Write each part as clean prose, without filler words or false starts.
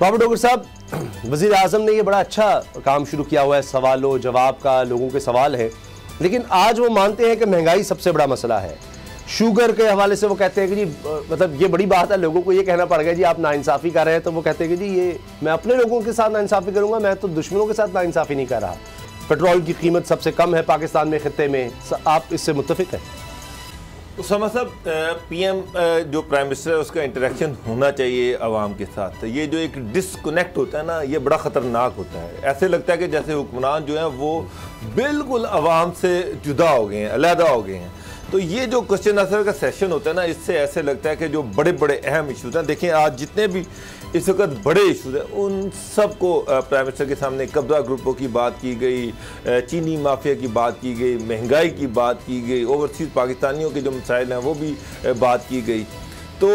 बाबर डोगर साहब, वज़ीर आज़म ने ये बड़ा अच्छा काम शुरू किया हुआ है, सवालों जवाब का, लोगों के सवाल हैं, लेकिन आज वो मानते हैं कि महंगाई सबसे बड़ा मसला है। शुगर के हवाले से वो कहते हैं कि जी मतलब ये बड़ी बात है, लोगों को ये कहना पड़ गया जी आप नाइंसाफ़ी कर रहे हैं, तो वो कहते हैं कि जी ये मैं अपने लोगों के साथ नाइंसाफ़ी करूँगा, मैं तो दुश्मनों के साथ नाइंसाफ़ी नहीं कर रहा। पेट्रोल की कीमत सबसे कम है पाकिस्तान में, खित्ते में, आप इससे मुत्तफिक हैं? उसामा साहब, पीएम जो प्राइम मिनिस्टर है उसका इंटरेक्शन होना चाहिए आवाम के साथ। ये जो एक डिसकनेक्ट होता है ना, ये बड़ा ख़तरनाक होता है। ऐसे लगता है कि जैसे हुक्मरान जो हैं वो बिल्कुल आवाम से जुदा हो गए हैं, अलहदा हो गए हैं। तो ये जो क्वेश्चन आंसर का सेशन होता है ना, इससे ऐसे लगता है कि जो बड़े बड़े अहम इशूज़ हैं, देखें आज जितने भी इस वक्त बड़े इशूज़ हैं उन सब को प्राइम मिनिस्टर के सामने कब्जा ग्रुपों की बात की गई, चीनी माफिया की बात की गई, महंगाई की बात की गई, ओवरसीज़ पाकिस्तानियों के जो मसाइल हैं वो भी बात की गई। तो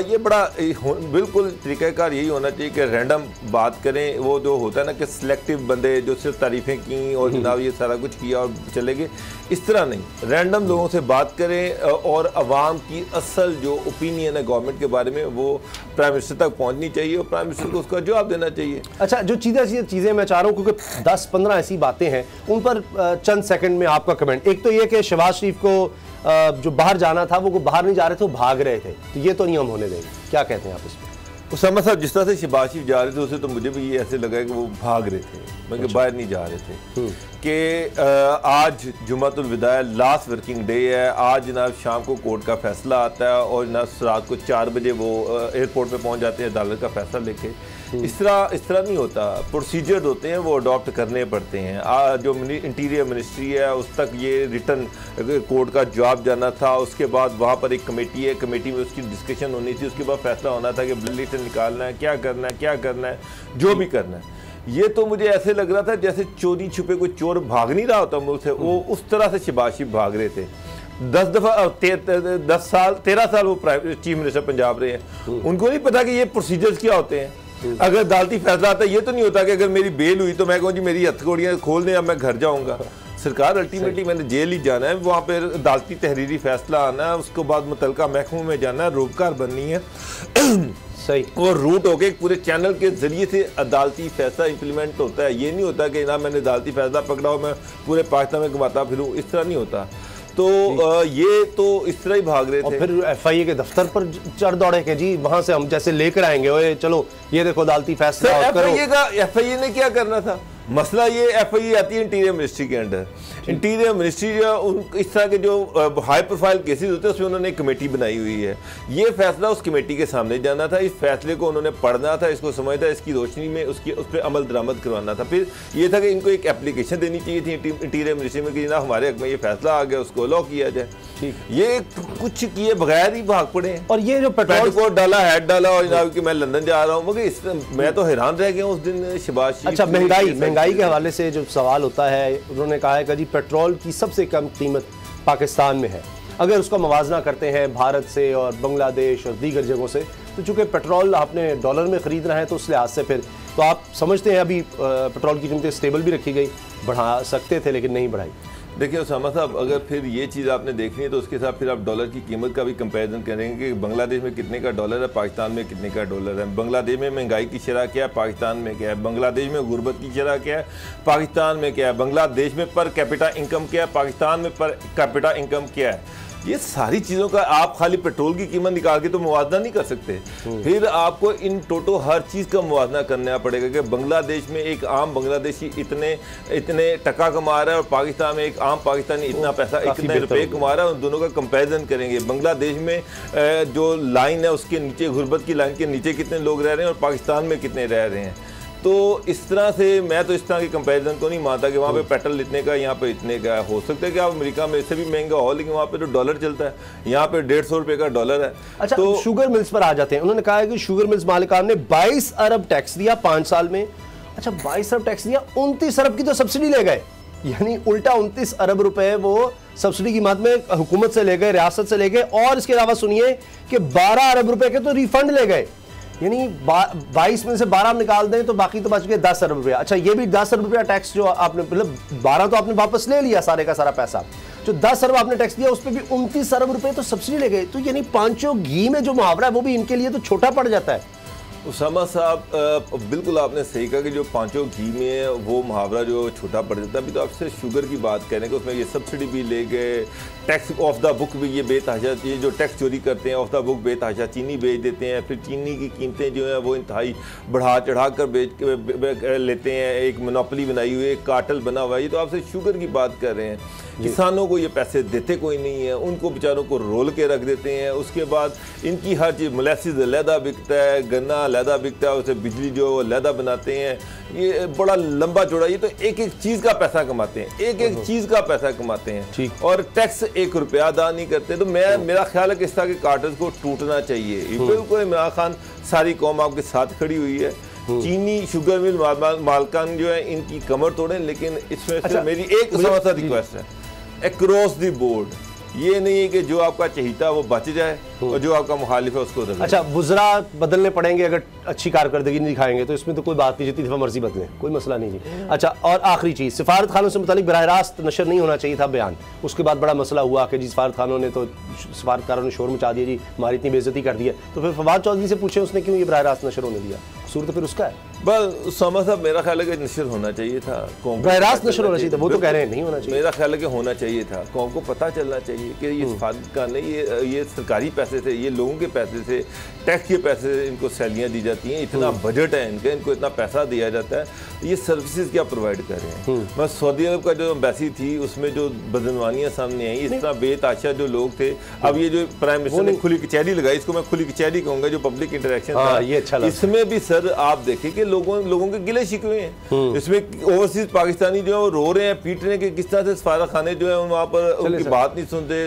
ये बड़ा बिल्कुल तरीक़ाकार यही होना चाहिए कि रैंडम बात करें। वो जो होता है ना कि सिलेक्टिव बंदे जो सिर्फ तारीफ़ें की और जनाब ये सारा कुछ किया और चले गए, इस तरह नहीं, रैंडम लोगों से बात करें और आवाम की असल जो ओपिनियन है गवर्नमेंट के बारे में वो प्राइम मिनिस्टर तक पहुँचनी चाहिए और प्राइम मिनिस्टर को उसका जवाब देना चाहिए। अच्छा, जो चीज़ें मैं चाह रहा हूँ, क्योंकि 10-15 ऐसी बातें हैं उन पर चंद सेकंड में आपका कमेंट। एक तो ये कि शहबाज शरीफ को जो बाहर जाना था वो बाहर नहीं जा रहे थे, वो भाग रहे थे, तो ये तो नहीं हम होने देंगे, क्या कहते हैं आप इस पर? उसामा साहब, जिस तरह से शहबाज शरीफ जा रहे थे उससे तो मुझे भी ये ऐसे लगा कि वो भाग रहे थे, मतलब बाहर नहीं जा रहे थे। कि आज जुमातुल विदा है, लास्ट वर्किंग डे है, आज जनाब शाम को कोर्ट का फैसला आता है और जनाब रात को 4 बजे वो एयरपोर्ट पे पहुंच जाते हैं अदालत का फैसला लेके। इस तरह नहीं होता, प्रोसीजर होते हैं वो अडॉप्ट करने पड़ते हैं। जो इंटीरियर मिनिस्ट्री है उस तक ये रिटर्न कोर्ट का जवाब जाना था, उसके बाद वहाँ पर एक कमेटी है, कमेटी में उसकी डिस्कशन होनी थी, उसके बाद फैसला होना था कि बुलेटिन निकालना है, क्या करना है, जो भी करना है। ये तो मुझे ऐसे लग रहा था जैसे चोरी छुपे कोई चोर भाग नहीं रहा होता मुल्क से, वो उस तरह से शहबाज शरीफ भाग रहे थे। 13 साल वो चीफ मिनिस्टर पंजाब रहे हैं, उनको नहीं पता कि ये प्रोसीजर्स क्या होते हैं। अगर अदालती फैसला आता है, ये तो नहीं होता कि अगर मेरी बेल हुई तो मैं कहूँ जी मेरी हथकड़ियाँ खोल दें, अब मैं घर जाऊँगा। सरकार अल्टीमेटली मैंने जेल ही जाना है, वहाँ पर अदालती तहरीरी फैसला आना है, उसके बाद मुतलका महकमे में जाना है, रोबकार बननी है सही, और रूट होके पूरे चैनल के जरिए से अदालती फैसला इंप्लीमेंट होता है। ये नहीं होता कि ना मैंने अदालती फैसला पकड़ा हो मैं पूरे पाकिस्तान में घुमाता फिरूँ, इस तरह नहीं होता। तो ये तो इस तरह ही भाग रहे थे। और फिर FIA के दफ्तर पर चढ़ दौड़े कि जी वहां से हम जैसे लेकर आएंगे, ओए चलो ये देखो अदालती फैसला। FIA ने क्या करना था? मसला ये FIA आती है इंटीरियर मिनिस्ट्री के अंडर। इंटीरियर मिनिस्ट्री जो इस तरह के जो हाई प्रोफाइल केसेस होते हैं उसमें उन्होंने एक कमेटी बनाई हुई है। ये फैसला उस कमेटी के सामने जाना था, इस फैसले को उन्होंने पढ़ना था, इसको समझना, इसकी रोशनी में उस पर अमल दरामद करवाना था। फिर ये था कि इनको एक एप्लीकेशन देनी चाहिए थी इंटीरियर मिनिस्ट्री में कि ना हमारे हक में ये फैसला आ गया, उसको अलाउ किया जाए। ये कुछ किए बगैर ही भाग पड़े। और ये जो पेट्रोल को डाला, हेड डाला और जनाब कि मैं लंदन जा रहा हूँ, मगर मैं तो हैरान रह गया उस दिन शहबाज शरीफ। अच्छा, महंगाई के हवाले से जो सवाल होता है, उन्होंने कहा है कि जी पेट्रोल की सबसे कम कीमत पाकिस्तान में है। अगर उसका मवाजना करते हैं भारत से और बांग्लादेश और दीगर जगहों से, तो चूँकि पेट्रोल आपने डॉलर में ख़रीदना है तो उस लिहाज से फिर तो आप समझते हैं अभी पेट्रोल की कीमतें स्टेबल भी रखी गई, बढ़ा सकते थे लेकिन नहीं बढ़ाई। देखिए उसामा साहब, अगर फिर ये चीज़ आपने देखनी है तो उसके साथ फिर आप डॉलर की कीमत का भी कंपैरिजन करेंगे कि बांग्लादेश में कितने का डॉलर है, पाकिस्तान में कितने का डॉलर है। बांग्लादेश में महंगाई की शरह क्या है, पाकिस्तान में क्या है। बांग्लादेश में गुर्बत की शरह क्या है, पाकिस्तान में क्या है। बांग्लादेश में पर कैपिटा इनकम क्या है, पाकिस्तान में पर कैपिटा इनकम क्या है। ये सारी चीज़ों का आप खाली पेट्रोल की कीमत निकाल के तो मुवाजना नहीं कर सकते। फिर आपको इन टोटो हर चीज़ का मुवाजना करना पड़ेगा कि बांग्लादेश में एक आम बांग्लादेशी इतने टका कमा रहा है और पाकिस्तान में एक आम पाकिस्तानी इतना पैसा इतने रुपये कमा रहा है। उन दोनों का कंपैरिजन करेंगे। बांग्लादेश में जो लाइन है उसके नीचे, गुर्बत की लाइन के नीचे कितने लोग रह रहे हैं और पाकिस्तान में कितने रह रहे हैं। तो इस तरह से मैं तो इस तरह के कंपैरिजन को नहीं मानता कि वहाँ पे पेट्रोल इतने का, यहाँ पे इतने का। हो सकता है कि आप अमेरिका में इससे भी महंगा हो, लेकिन वहाँ पे तो डॉलर चलता है, यहाँ पे 150 रुपये का डॉलर है। अच्छा, तो शुगर मिल्स पर आ जाते हैं। उन्होंने कहा है कि शुगर मिल्स मालिकान ने 22 अरब टैक्स दिया 5 साल में। अच्छा, 22 अरब टैक्स दिया, 29 अरब की तो सब्सिडी ले गए, यानी उल्टा 29 अरब रुपए वो सब्सिडी की मद में हुकूमत से ले गए, रियासत से ले गए। और इसके अलावा सुनिए कि 12 अरब रुपए के तो रिफंड ले गए, यानी 22 में से 12 निकाल दें तो बाकी तो बच गए 10 अरब रुपया। अच्छा, ये भी 10 अरब रुपया टैक्स जो आपने, मतलब 12 तो आपने वापस ले लिया सारे का सारा पैसा, जो 10 अरब आपने टैक्स दिया उस पर भी 29 अरब रुपए तो सब्सिडी ले गए। तो यानी पांचों घी में जो मुहावरा है वो भी इनके लिए तो छोटा पड़ जाता है। उसामा साहब बिल्कुल आपने सही कहा कि जो पांचों घी में है वो मुहावरा जो छोटा पड़ जाता है। अभी तो आपसे शुगर की बात करें कि उसमें ये सब्सिडी भी ले गए, टैक्स ऑफ द बुक भी ये बेतहाशा, ये जो टैक्स चोरी करते हैं ऑफ द बुक बेतहाशा चीनी बेच देते हैं, फिर चीनी की कीमतें जो है वो इंतहाई बढ़ा चढ़ा कर बेच लेते हैं। एक मोनोपोली बनाई हुई है, एक कार्टेल बना हुआ है। ये तो आपसे शुगर की बात कर रहे हैं। किसानों को ये पैसे देते कोई नहीं है, उनको बेचारों को रोल के रख देते हैं। उसके बाद इनकी हर चीज़ मोलेसिस अलहदा बिकता है, गन्ना अलहदा बिकता है, उसे बिजली जो है वो अलहदा बनाते हैं। ये बड़ा लंबा चौड़ा, ये तो एक एक चीज़ का पैसा कमाते हैं, एक एक चीज़ का पैसा कमाते हैं और टैक्स 1 रुपया अदा नहीं करते। तो मेरा ख्याल है कि इस तरह के कार्टेल्स को टूटना चाहिए। बिल्कुल इमरान खान, सारी कौम आपके साथ खड़ी हुई है। चीनी शुगर मिल मालकान जो है इनकी कमर तोड़ें, लेकिन इसमें से मेरी एक समझदार रिक्वेस्ट है अक्रॉस द बोर्ड, ये नहीं है कि जो आपका चहीता वो बच जाए और जो आपका मुखालिफ है उसको रख। अच्छा, बुजरा बदलने पड़ेंगे अगर अच्छी कारकर्दगी नहीं दिखाएंगे तो इसमें तो कोई बात नहीं, जितनी दफ़ा मर्जी बदलें कोई मसला नहीं जी। अच्छा, और आखिरी चीज़, सिफारत खानों से मुतालिक बराह रास्त नशर नहीं होना चाहिए था बयान। उसके बाद बड़ा मसला हुआ कि जी सिफारत खानों ने तो सिफारतकारों ने शोर मचा दिया जी, हमारी इतनी बेइज्जती कर दी है। तो फिर फवाद चौधरी से पूछे उसने क्यों ये बराह रास्त नशर होने दिया, कसूर तो फिर उसका है। बस उसामा साहब, मेरा ख्याल है कि नशर होना चाहिए था, बराह रास्त नशर होना चाहिए था। वो तो कह रहे हैं नहीं होना चाहिए। मेरा ख्याल है कि होना चाहिए था। कौम को पता चलना चाहिए कि ये सिफारत खान ने ये सरकारी पैसे थे, ये लोगों के पैसे से, टैक्स के पैसे से इनको सैलियाँ दी जाती हैं, इतना बजट है इनका, इनको इतना पैसा दिया जाता है, ये सर्विसेज क्या प्रोवाइड कर रहे हैं। मैं सऊदी अरब का जो एम्बेसी थी उसमें जो बदनवानियाँ सामने आई, इस तरह बेताशा जो लोग थे। अब ये जो प्राइम मिनिस्टर ने खुली कचहरी लगाई, इसको मैं खुली कचहरी कहूँगा, जो पब्लिक इंटरेक्शन था, ये अच्छा लगा। इसमें भी सर आप देखें कि लोगों के गिले शिकवे हैं। इसमें ओवरसीज पाकिस्तानी जो है वो रो रहे हैं, पीट रहे हैं कि किस तरह से सफारत खाने जो है वहाँ पर उनकी बात नहीं सुनते।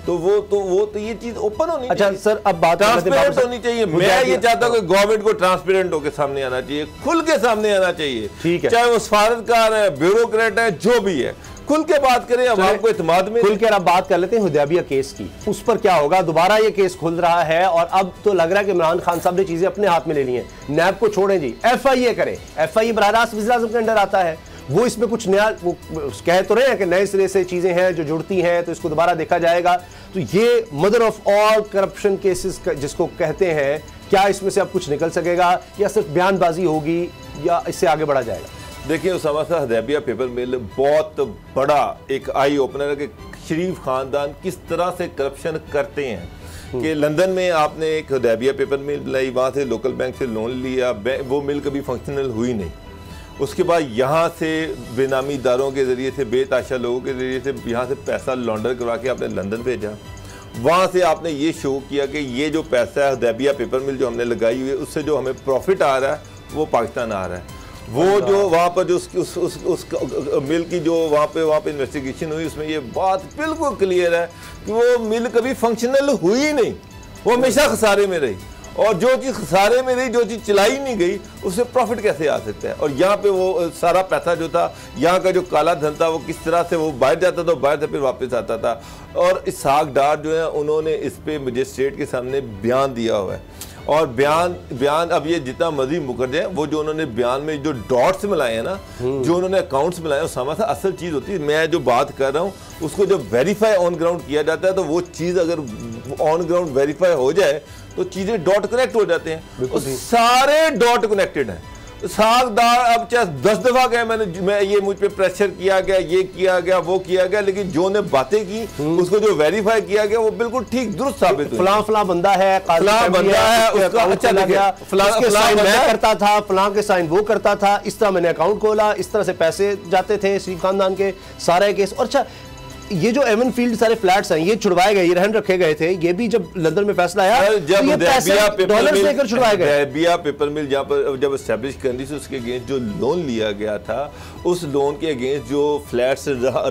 तो वो ये चीज ओपन होनी चाहिए। अच्छा सर, अब बात ट्रांसपेरेंट होनी चाहिए। मैं ये चाहता हूँ कि गवर्नमेंट को ट्रांसपेरेंट होकर सामने आना चाहिए, खुल के सामने आना चाहिए। ठीक है, चाहे वो सफारतकार है, ब्यूरोक्रेट है, जो भी है, खुल के बात करें, अवाम को इत्मीनान में। खुल के अब बात कर लेते हैं हुदैबिया केस की, उस पर क्या होगा। दोबारा ये केस खुल रहा है और अब तो लग रहा है कि इमरान खान साहब ने चीजें अपने हाथ में ले ली हैं। नैब को छोड़ें जी, FIA करें। FIA बराह रास्त वज़ीर आज़म के अंडर आता है, वो इसमें कुछ नया वो कह तो रहे हैं कि नए सिरे से चीजें हैं जो जुड़ती हैं, तो इसको दोबारा देखा जाएगा। तो ये mother of all corruption cases जिसको कहते हैं, क्या इसमें से अब कुछ निकल सकेगा या सिर्फ बयानबाजी होगी या इससे आगे बढ़ा जाएगा? देखिए उसामा साहब, हुदैबिया पेपर मिल बहुत बड़ा एक आई ओपनर है कि शरीफ खानदान किस तरह से करप्शन करते हैं। कि लंदन में आपने एक हुदैबिया पेपर मिल बनाई, वहाँ से लोकल बैंक से लोन लिया, वो मिल कभी फंक्शनल हुई नहीं। उसके बाद यहाँ से बेनामी दारों के ज़रिए से, बेताशा लोगों के ज़रिए से यहाँ से पैसा लॉन्डर करवा के आपने लंदन भेजा। वहाँ से आपने ये शो किया कि ये जो पैसा है हुदैबिया पेपर मिल जो हमने लगाई हुई है, उससे जो हमें प्रॉफिट आ रहा है वो पाकिस्तान आ रहा है। वो जो वहाँ पर जो उस मिल की जो वहाँ पे इन्वेस्टिगेशन हुई, उसमें ये बात बिल्कुल क्लियर है कि वो मिल कभी फंक्शनल हुई नहीं, वो हमेशा खसारे में रही। और जो चीज़ खसारे में रही, जो चीज़ चलाई नहीं गई, उससे प्रॉफिट कैसे आ सकता है। और यहाँ पे वो सारा पैसा जो था, यहाँ का जो काला धन था, वो किस तरह से वो बाहर जाता था, बाहर से फिर वापस आता था। और इसहाक डार जो है, उन्होंने इस पर मजिस्ट्रेट के सामने बयान दिया हुआ है। और बयान अब ये जितना मर्जी मुकर जाए, वो जो उन्होंने बयान में जो डॉट्स मिलाए हैं ना, जो उन्होंने अकाउंट्स मिलाए हैं, उसामा सा असल चीज़ होती है। मैं जो बात कर रहा हूँ उसको जब वेरीफाई ऑन ग्राउंड किया जाता है, तो वो चीज़ अगर ऑन ग्राउंड वेरीफाई हो जाए तो चीज़ें डॉट कनेक्ट हो जाते हैं। सारे डॉट कनेक्टेड हैं। सागदार अब चाहे 10 दफा गए मैं ये मुझ पे प्रेशर किया गया, ये किया गया, वो किया गया, लेकिन जो ने बातें की उसको जो वेरीफाई किया गया वो बिल्कुल ठीक दुरुस्त साबित हुआ। फलां बंदा है, फलां बंदा है, उसका अच्छा लगा, फलां मैं करता था, फलां के साइन वो करता था, इस तरह मैंने अकाउंट खोला, इस तरह से पैसे जाते थे शरीफ खानदान के सारे केस। और अच्छा, ये जो एवन फील्ड सारे फ्लैट्स हैं, ये छुड़वाए गए, ये रहन रखे गए थे, ये भी जब लंदन में फैसला आया जब डॉलर लेकर छुड़वाए गए। हुदैबिया पेपर मिल जहाँ पर जब एस्टेब्लिश करनी थी, उसके अगेंस्ट जो लोन लिया गया था, उस लोन के अगेंस्ट जो फ्लैट्स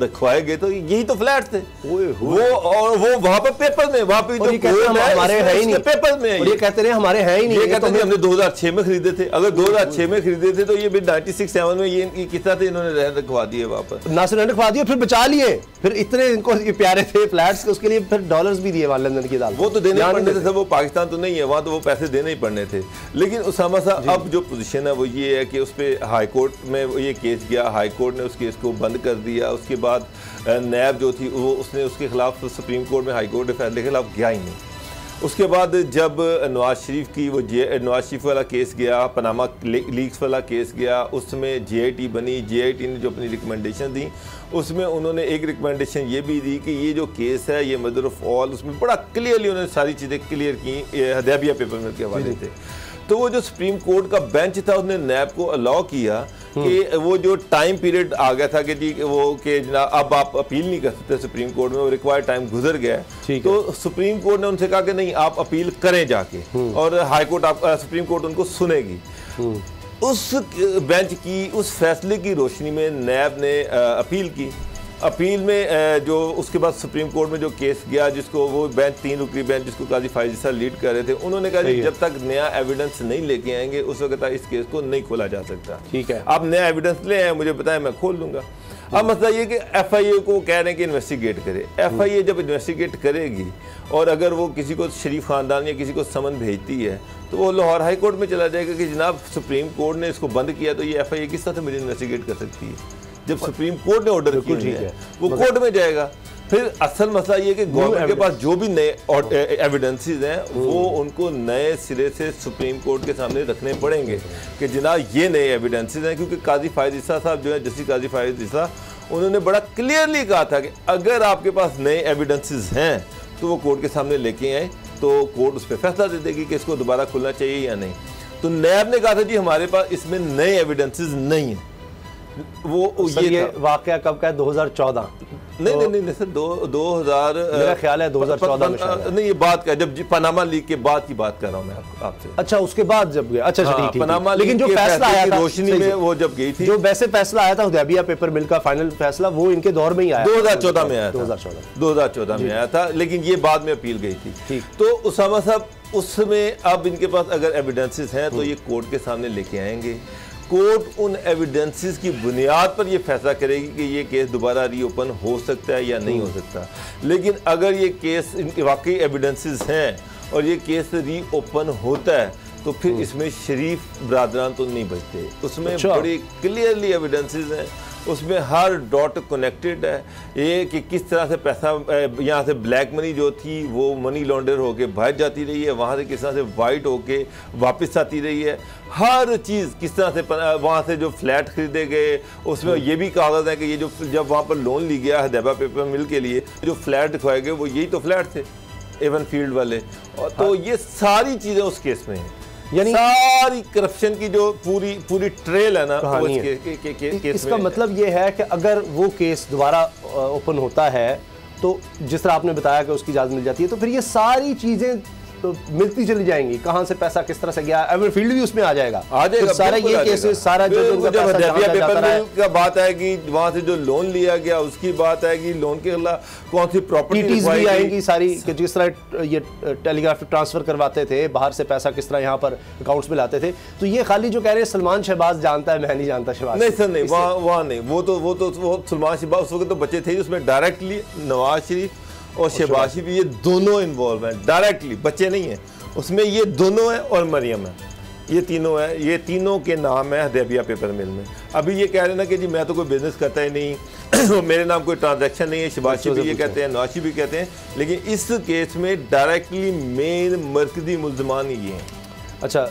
रखवाए गए, तो यही तो फ्लैट थे वो वहाँ पर पेपर में, वहाँ पे हमारे है ही नहीं पेपर में, ये कहते रहे हमारे है ही नहीं। ये कहते थे हमने 2006 में खरीदे थे। अगर 2006 में खरीदे थे तो ये 96-7 में ये किस तरह से इन्होंने रहन रखवा दिए, वहाँ पर ना सिर्फ रहन रखवा दिए, फिर बचा लिए, फिर इतने इनको ये प्यारे थे फ्लैट्स के, उसके लिए फिर डॉलर्स भी दिए वहाँ लंदन की अदालत। वो तो देने पड़ने थे, वो पाकिस्तान तो नहीं है, वहाँ तो वो पैसे देने ही पड़ने थे। लेकिन उसामा साहब अब जो पोजीशन है वो ये है कि उस पर हाई कोर्ट में ये केस गया, हाई कोर्ट ने उस केस को बंद कर दिया। उसके बाद नैब जो थी वो उसने उसके खिलाफ सुप्रीम कोर्ट में, हाई कोर्ट के फैसले के खिलाफ गया ही नहीं। उसके बाद जब नवाज शरीफ की वो नवाज शरीफ वाला केस गया, पनामा लीक्स वाला केस गया, उसमें JIT बनी। JIT ने जो अपनी रिकमेंडेशन दी उसमें उन्होंने एक रिकमेंडेशन ये भी दी कि ये जो केस है ये मदर ऑफ ऑल, उसमें बड़ा क्लियरली उन्होंने सारी चीज़ें क्लियर की हदैबिया पेपर मिल के हवाले से। तो वो जो सुप्रीम कोर्ट का बेंच था उसने नैब को अलाउ किया कि वो जो टाइम पीरियड आ गया था कि जी वो कि जनाब अब आप अपील नहीं कर सकते सुप्रीम कोर्ट में, वो रिक्वायर्ड टाइम गुजर गया है। तो सुप्रीम कोर्ट ने उनसे कहा कि नहीं आप अपील करें जाके, और हाई कोर्ट सुप्रीम कोर्ट उनको सुनेगी। उस बेंच की उस फैसले की रोशनी में नैब ने अपील की। अपील में जो उसके बाद सुप्रीम कोर्ट में जो केस गया, जिसको वो बेंच 3 रुकनी बेंच जिसको काजी फायजी साहब लीड कर रहे थे, उन्होंने कहा कि जब तक नया एविडेंस नहीं लेके आएंगे उस वक्त तक इस केस को नहीं खोला जा सकता। ठीक है, आप नया एविडेंस ले आए, मुझे बताएं, मैं खोल लूंगा। अब मसला ये कि FIA को कह रहे हैं कि इन्वेस्टिगेट करे। FIA जब इन्वेस्टिगेट करेगी और अगर वो किसी को शरीफ खानदान या किसी को समन भेजती है तो वो लाहौर हाई कोर्ट में चला जाएगा कि जनाब सुप्रीम कोर्ट ने इसको बंद किया, तो ये FIA किस तरह से मुझे इन्वेस्टिगेट कर सकती है। जब सुप्रीम कोर्ट ने ऑर्डर किया है वो कोर्ट में जाएगा। फिर असल मसला ये कि गवर्नमेंट के पास जो भी नए एविडेंसेस हैं वो उनको नए सिरे से सुप्रीम कोर्ट के सामने रखने पड़ेंगे कि जनाब ये नए एविडेंसेस हैं। क्योंकि काजी फायद ईसा साहब जो है, जस्टिस काजी फायद ईसा, उन्होंने बड़ा क्लियरली कहा था कि अगर आपके पास नए एविडेंसेस हैं तो वो कोर्ट के सामने लेके आए तो कोर्ट उस पर फैसला दे देगी कि इसको दोबारा खुलना चाहिए या नहीं। तो नैब ने कहा था जी हमारे पास इसमें नए एविडेंसेस नहीं है। वो ये वाकया कब का है? 2014? नहीं सर, 2000 मेरा ख्याल है 2014 में नहीं, ये बात का जब पनामा लीक के बाद की बात कर रहा हूँ मैं आपसे। अच्छा, उसके बाद जब गया। अच्छा ठीक, पनामा लेकिन जो फैसला आया था रोशनी में वो जब गई थी, जो वैसे फैसला आया था हुदैबिया पेपर मिल का फाइनल फैसला, वो इनके दौर में ही आया, 2014 में आया था। 2014 में आया था, लेकिन ये बाद में अपील गई थी। तो उसामा साहब उसमें अब इनके पास अगर एविडेंसेस हैं तो ये कोर्ट के सामने लेके आएंगे। कोर्ट उन एविडेंसेस की बुनियाद पर यह फैसला करेगी कि ये केस दोबारा रीओपन हो सकता है या नहीं हो सकता। लेकिन अगर ये केस इनके वाकई एविडेंसेस हैं और ये केस रीओपन होता है तो फिर इसमें शरीफ बरादरान तो नहीं बचते। उसमें बड़ी क्लियरली एविडेंसेस हैं, उसमें हर डॉट कनेक्टेड है। ये कि किस तरह से पैसा यहाँ से ब्लैक मनी जो थी वो मनी लॉन्डर होके बाहर जाती रही है, वहाँ से किस तरह से वाइट होके वापस आती रही है, हर चीज़ किस तरह से वहाँ से जो फ्लैट खरीदे गए उसमें ये भी कागज़ है कि ये जो जब वहाँ पर लोन ली गया हदैबिया पेपर मिल के लिए जो फ्लैट दिखवाए गए वो यही तो फ्लैट थे एवन फील्ड वाले। और तो ये सारी चीज़ें उस केस में हैं, यानी सारी करप्शन की जो पूरी ट्रेल है ना वो इसका मतलब ये है कि अगर वो केस दोबारा ओपन होता है तो जिस तरह आपने बताया कि उसकी इजाज़त मिल जाती है तो फिर ये सारी चीज़ें तो मिलती चली जाएंगी। कहाँ से पैसा किस तरह से गया, एवर फील्ड भी उसमें आ जाएगा तो सारा ये केसेस सारा जो का बात आएगी, वहाँ से जो लोन लिया गया उसकी बात आएगी, लोन के खिलाफ कौन सी प्रॉपर्टीज भी आएंगी सारी, कि जिस तरह ये टेलीग्राफ ट्रांसफर करवाते थे बाहर से पैसा किस तरह यहाँ पर अकाउंट्स में लाते थे। तो ये खाली जो कह रहे हैं सलमान शहबाज जानता है, मैं नहीं जानता शहबाज। नहीं सर, नहीं, वहाँ नहीं, वो सलमान शहबाज उस वक्त तो बच्चे थे, उसमें डायरेक्टली नवाज शरीफ और शहबाज शरीफ ये दोनों इन्वॉल्व हैं डायरेक्टली, बच्चे नहीं हैं उसमें, ये दोनों हैं और मरियम है, ये तीनों है, ये तीनों के नाम है हदैबिया पेपर मिल में। अभी ये कह रहे हैं ना कि जी मैं तो कोई बिजनेस करता ही नहीं मेरे नाम कोई ट्रांजैक्शन नहीं है, शहबाज शरीफ भी ये कहते हैं, नवाज शरीफ भी कहते हैं, लेकिन इस केस में डायरेक्टली मेन मरकजी मुल्ज़मान ये हैं। अच्छा।